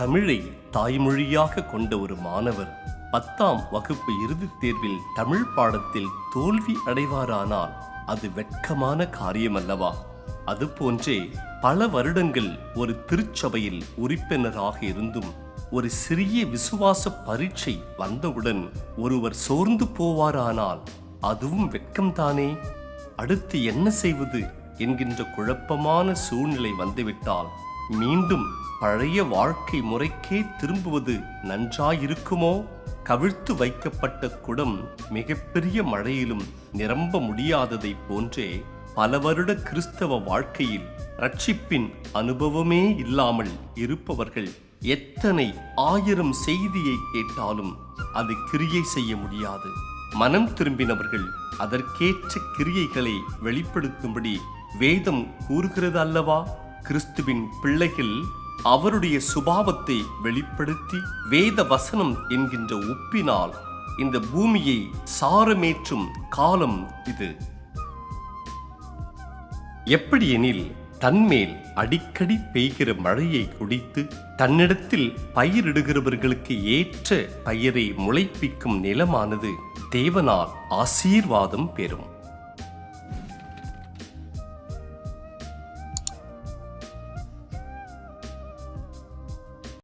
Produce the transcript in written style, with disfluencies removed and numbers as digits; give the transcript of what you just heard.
தமிழை தாய்மொழியாக கொண்ட ஒரு மாணவர் 10ஆம் வகுப்பு இறுதித் தேர்வில் தமிழ் பாடத்தில் தோல்வி அடைவாரானால் அது வெட்கமான காரியமல்லவா? அதுபோன்றே பல வருடங்கள் ஒரு திருச்சபையில் உறுப்பினராக இருந்தும் ஒரு சிறிய விசுவாச பரீட்சை வந்தவுடன் ஒருவர் சோர்ந்து போவாரானால் அதுவும் வெட்கம்தானே? அடுத்து என்ன செய்வது என்கின்ற குழப்பமான சூழ்நிலை வந்துவிட்டால் மீண்டும் பழைய வாழ்க்கை முறைக்கே திரும்புவது நன்றாயிருக்குமோ? கவிழ்த்து வைக்கப்பட்ட குடம் மிகப்பெரிய மழையிலும் நிரம்ப முடியாததை போன்றே பல வருட கிறிஸ்தவ வாழ்க்கையில் ரட்சிப்பின் அனுபவமே இல்லாமல் இருப்பவர்கள் எத்தனை 1000 செய்தியை கேட்டாலும் அது கிரியை செய்ய முடியாது. மனம் திரும்பினவர்கள் அதற்கேற்ற கிரியைகளை வெளிப்படுத்தும்படி வேதம் கூறுகிறது அல்லவா? கிறிஸ்துவின் பிள்ளைகள் அவருடைய சுபாவத்தை வெளிப்படுத்தி வேத வசனம் என்கின்ற உப்பினால் இந்த பூமியை சாரமேற்றும் காலம் இது. எப்படியெனில் தன்மேல் அடிக்கடி பெய்கிற மழையை குடித்து தன்னிடத்தில் பயிரிடுகிறவர்களுக்கு ஏற்ற பயிரை முளைப்பிக்கும் நிலமானது தேவனால் ஆசீர்வாதம் பெறும்.